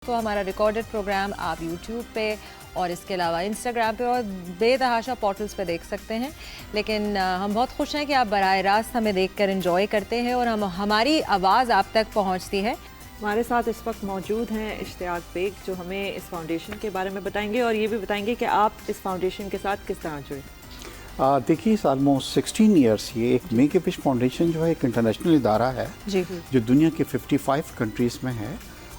तो हमारा recorded program आप यूट्यूब पे और इसके अलावा इंस्टाग्राम पे और बेतहाशा पोर्टल्स पे देख सकते हैं। लेकिन हम बहुत खुश हैं कि आप बराह रास्त हमें देखकर एंजॉय करते हैं और हमारी आवाज़ आप तक पहुंचती है। हमारे साथ इस वक्त मौजूद हैं इश्तियाक बेग, जो हमें इस फाउंडेशन के बारे में बताएंगे और ये भी बताएंगे कि आप इस फाउंडेशन के साथ किस तरह जुड़े। देखिए, इस ऑलमोस्ट 16 ईयर्स ये एक मेक ए विश फाउंडेशन जो है एक इंटरनेशनल इदारा है जी, जो दुनिया के 55 कंट्रीज़ में है।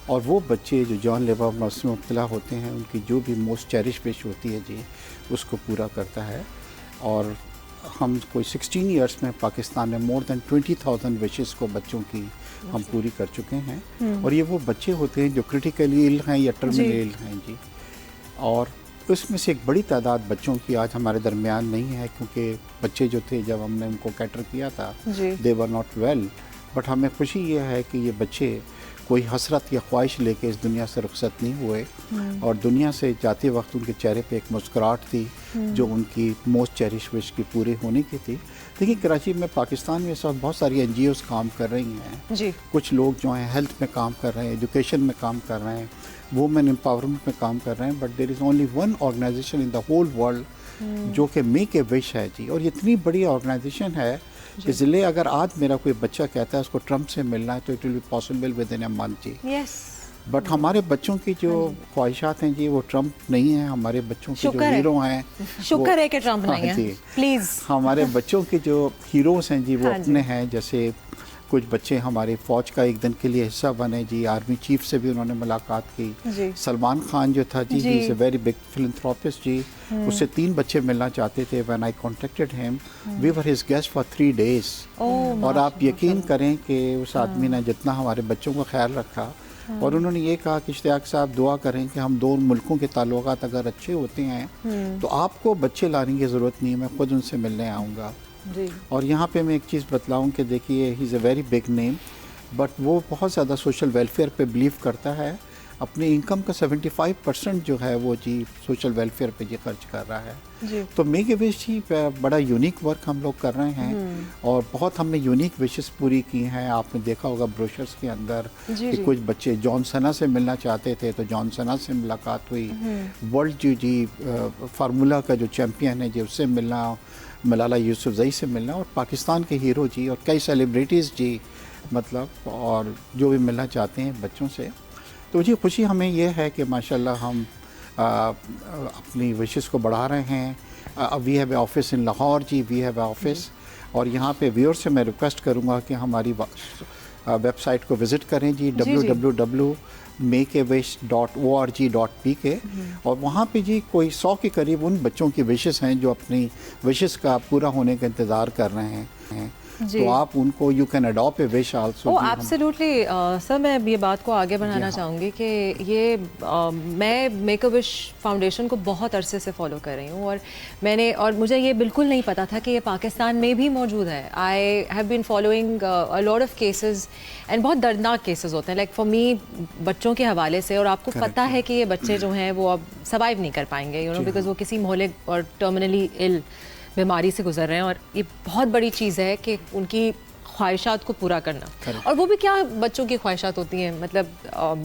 और वो बच्चे जो जॉन लेबर मर्स में मुब्तला होते हैं, उनकी जो भी मोस्ट चेरिश विश होती है जी, उसको पूरा करता है। और हम कोई 16 ईयर्स में पाकिस्तान में मोर देन 20,000 विशेस को बच्चों की हम पूरी कर चुके हैं। और ये वो बच्चे होते हैं जो क्रिटिकली इल हैं या टर्मिनली इल हैं जी। और उसमें से एक बड़ी तादाद बच्चों की आज हमारे दरमियान नहीं है, क्योंकि बच्चे जो थे जब हमने उनको कैटर किया था दे वर नॉट वेल। बट हमें खुशी ये है कि ये बच्चे कोई हसरत या ख्वाहिश लेके इस दुनिया से रुखसत नहीं हुए और दुनिया से जाते वक्त उनके चेहरे पे एक मुस्कुराहट थी जो उनकी मोस्ट चेरिश विश की पूरी होने की थी। देखिए, कराची में पाकिस्तान में इस वक्त बहुत सारी NGOs काम कर रही हैं जी। कुछ लोग जो हैं हेल्थ में काम कर रहे हैं, एजुकेशन में काम कर रहे हैं, वुमेन एम्पावरमेंट में काम कर रहे हैं। But there is only one organization in the whole world जो कि मेक ए विश है जी। और इतनी बड़ी ऑर्गेनाइजेशन है कि ज़िले अगर आज मेरा कोई बच्चा कहता है उसको ट्रम्प से मिलना है तो it will be possible within a month जी। बट हमारे बच्चों की जो ख्वाहिशात हैं जी, वो ट्रम्प नहीं है। हमारे बच्चों के जो हीरो हैं, शुक्र है कि ट्रम्प नहीं है जी। प्लीज़, हमारे बच्चों के जो हीरोज़ हैं जी, वो अपने हैं। जैसे कुछ बच्चे हमारे फ़ौज का एक दिन के लिए हिस्सा बने जी, आर्मी चीफ से भी उन्होंने मुलाकात की। सलमान खान जो था जी, he is a very big philanthropist जी। उससे 3 बच्चे मिलना चाहते थे। When I contacted him, we were his guest for 3 days. और आप यकीन करें कि उस आदमी ने जितना हमारे बच्चों का ख्याल रखा, और उन्होंने ये कहा कि इश्तियाक साहब दुआ करें कि हम दो मुल्कों के ताल्लुकात अगर अच्छे होते हैं तो आपको बच्चे लाने की ज़रूरत नहीं है, मैं खुद उनसे मिलने आऊँगा जी। और यहाँ पे मैं एक चीज़ बतलाऊँ कि देखिए, ही is a very big name, but वो बहुत ज़्यादा सोशल वेलफेयर पे बिलीव करता है। अपनी इनकम का 75% जो है वो जी सोशल वेलफेयर पे जी खर्च कर रहा है जी। तो मेक ए विश जी बड़ा यूनिक वर्क हम लोग कर रहे हैं और बहुत हमने यूनिक विशेस पूरी की हैं। आपने देखा होगा ब्रोशर्स के अंदर कि कुछ बच्चे जॉन सना से मिलना चाहते थे तो जॉन सना से मुलाकात हुई। वर्ल्ड जी फार्मूला का जो चैम्पियन है जी, उससे मिलना, मलाला यूसुफजई से मिलना, और पाकिस्तान के हीरो जी और कई सेलिब्रिटीज़ जी, मतलब और जो भी मिलना चाहते हैं बच्चों से। तो जी खुशी हमें यह है कि माशाल्लाह हम अपनी विशेस को बढ़ा रहे हैं। We have office in Lahore जी, वी हैव ऑफिस। और यहाँ पे व्यूअर से मैं रिक्वेस्ट करूँगा कि हमारी वेबसाइट को विज़िट करें जी, www.makeawish.org.pk। और वहाँ पे जी कोई 100 के करीब उन बच्चों की विशेस हैं जो अपनी विशेस का पूरा होने का इंतज़ार कर रहे हैं। तो आप उनको you can adopt a wish also. Absolutely sir, मैं ये बात को आगे बढ़ाना चाहूँगी कि ये मैं मेक अ विश फाउंडेशन को बहुत अरसे से फॉलो कर रही हूँ और मुझे ये बिल्कुल नहीं पता था कि ये पाकिस्तान में भी मौजूद है। I have been following a lot of cases and बहुत दर्दनाक केसेस होते हैं लाइक फॉर मी, बच्चों के हवाले से। और आपको पता है कि ये बच्चे जो हैं वो अब सर्वाइव नहीं कर पाएंगे, यू नो, बिकॉज वो किसी मोहलिक और टर्मिनली इल बीमारी से गुजर रहे हैं। और ये बहुत बड़ी चीज़ है कि उनकी ख्वाहिशात को पूरा करना। और वो भी क्या बच्चों की ख्वाहिशात होती हैं, मतलब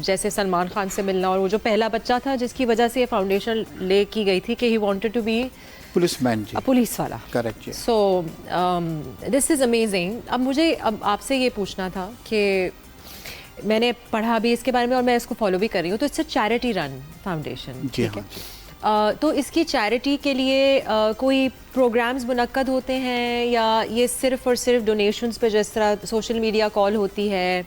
जैसे सलमान खान से मिलना, और वो जो पहला बच्चा था जिसकी वजह से ये फाउंडेशन ले की गई थी कि he wanted to be policeman जी, पुलिस वाला। Correct. So this is amazing. अब मुझे आपसे ये पूछना था कि मैंने पढ़ा भी इसके बारे में और मैं इसको फॉलो भी कर रही हूँ। तो it's a charity run foundation, ठीक है? तो इसकी चैरिटी के लिए कोई प्रोग्राम्स मुनक्कद होते हैं या ये सिर्फ और सिर्फ डोनेशंस पे, जिस तरह सोशल मीडिया कॉल होती है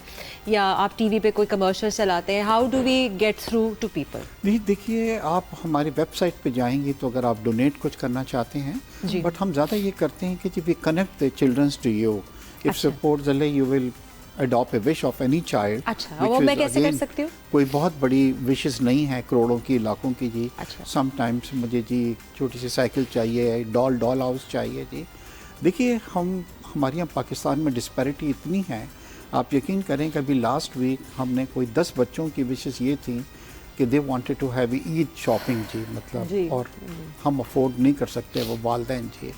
या आप टीवी पे कोई कमर्शियल चलाते हैं? How do we get through to people? नहीं, देखिए, आप हमारी वेबसाइट पे जाएंगी तो अगर आप डोनेट कुछ करना चाहते हैं, बट हम ज़्यादा ये करते हैं कि we connect the childrens to you. If suppose you will adopt a wish of any child. अच्छा, वो मैं कैसे कर सकती हूँ? कोई बहुत बड़ी विशेस नहीं है, करोड़ों की, लाखों की जी। समटाइम्स मुझे जी छोटी सी साइकिल चाहिए, डॉल हाउस चाहिए जी। देखिए, हमारे यहाँ पाकिस्तान में डिस्पैरिटी इतनी है, आप यकीन करें कि अभी लास्ट वीक हमने कोई 10 बच्चों की विशेस ये थी कि they wanted to have Eid shopping जी, मतलब, और हम अफोर्ड नहीं कर सकते, वो वालिदैन जी।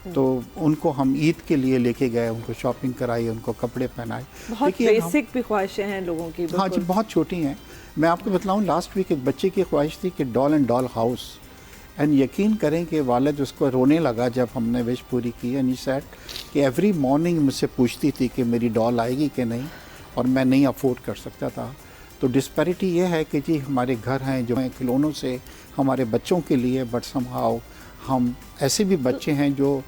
तो उनको हम ईद के लिए लेके गए, उनको शॉपिंग कराई, उनको कपड़े पहनाए। बहुत बेसिक भी ख्वाहिशें हैं लोगों की। हाँ जी, बहुत छोटी हैं, मैं आपको बतलाऊँ, लास्ट वीक एक बच्चे की ख्वाहिश थी कि doll and doll house, and यकीन करें कि वालिद उसको रोने लगा जब हमने विश पूरी की। एंड ही सेड कि एवरी मॉर्निंग मुझसे पूछती थी कि मेरी डॉल आएगी कि नहीं, और मैं नहीं अफोर्ड कर सकता था। तो डिस्पैरिटी ये है कि जी हमारे घर हैं जो हैं खिलौनों से हमारे बच्चों के लिए, बट समहाउ हम ऐसे भी बच्चे हैं जो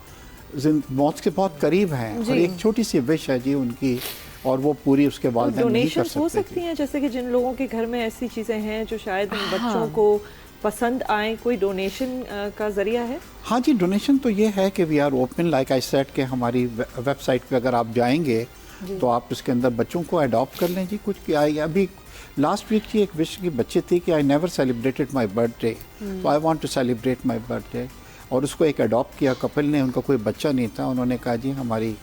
मौत के बहुत करीब हैं, और एक छोटी सी विश है जी उनकी, और वो पूरी उसके वालिदैन नहीं कर सकते। हो सकती हैं, जैसे कि जिन लोगों के घर में ऐसी चीज़ें हैं जो शायद बच्चों को पसंद आए, कोई डोनेशन का ज़रिया है? हाँ जी, डोनेशन तो ये है कि we are open, like I said कि हमारी वेबसाइट पे अगर आप जाएंगे तो आप उसके अंदर बच्चों को अडॉप्ट कर लें जी। कुछ क्या अभी लास्ट वीक की एक विश की बच्चे थी कि I never celebrated my birthday, तो I want to celebrate my birthday, और उसको एक अडॉप्ट किया कपल ने। उनका कोई बच्चा नहीं था, उन्होंने कहा जी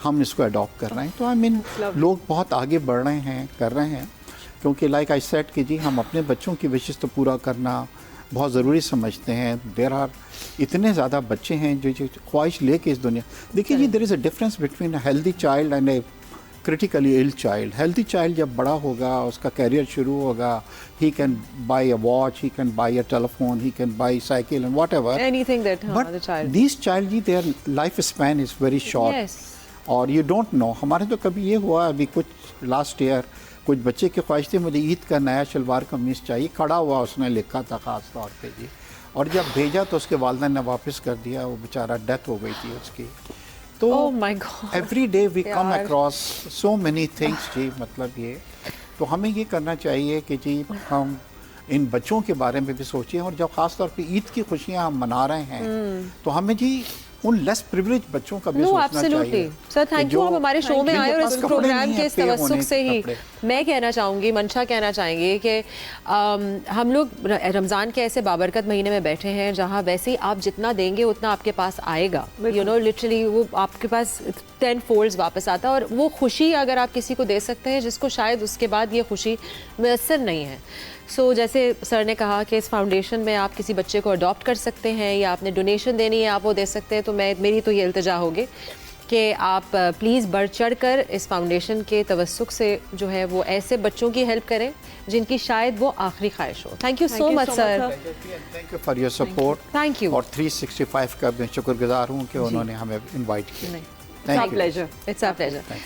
हम इसको अडॉप्ट कर रहे हैं। तो आई मीन लोग बहुत आगे बढ़ रहे हैं, कर रहे हैं, क्योंकि लाइक आई सेड कि जी हम अपने बच्चों की विशेष तो पूरा करना बहुत ज़रूरी समझते हैं। देर आर इतने ज़्यादा बच्चे हैं जो ख्वाहिश लेके इस दुनिया, देखिए जी there is a difference between a healthy child and a critically ill child. Healthy child जब बड़ा होगा, उसका कैरियर शुरू होगा, he can buy a watch, he can buy a telephone, he can buy cycle and whatever, anything that, but this child जी their life span is very short, और you don't know. हमारे तो कभी ये हुआ, अभी कुछ last year कुछ बच्चे की ख्वाहिश थी मुझे ईद का नया शलवार कमीज़ चाहिए, खड़ा हुआ उसने लिखा था ख़ास तौर पे जी, और जब भेजा तो उसके वालिदैन ने वापस कर दिया, वो बेचारा डेथ हो गई थी उसकी। तो every day we come across so many things जी, मतलब ये तो हमें ये करना चाहिए कि जी हम इन बच्चों के बारे में भी सोचें, और जब ख़ास तौर पे ईद की खुशियाँ हम मना रहे हैं तो हमें जी उन लेस प्रिविलेज बच्चों का भी सोचना चाहिए। सर थैंक यू, आप हमारे शो में आए और इस प्रोग्राम के इस तवस्सुक से ही मैं कहना चाहूँगी, मंशा कहना चाहेंगे कि हम लोग रमज़ान के ऐसे बाबरकत महीने में बैठे हैं जहाँ वैसे ही आप जितना देंगे उतना आपके पास आएगा, यू नो लिटरली वो आपके पास 10 फोल्ड्स वापस आता है, और वो खुशी अगर आप किसी को दे सकते हैं जिसको शायद उसके बाद ये खुशी मैसर नहीं है। सो जैसे सर ने कहा कि इस फाउंडेशन में आप किसी बच्चे को अडॉप्ट कर सकते हैं, या आपने डोनेशन देनी है आप वो दे सकते हैं। तो मेरी तो ये इल्तिजा होगी कि आप प्लीज़ बढ़ चढ़ कर इस फाउंडेशन के तवस्सुक से जो है वो ऐसे बच्चों की हेल्प करें जिनकी शायद वो आखिरी ख्वाहिश हो। Thank you so much sir, thank you for your support, thank you. और 365 का मैं शुक्रगुजार हूँ कि उन्होंने हमें इनवाइट किया। It's our pleasure. It's our pleasure.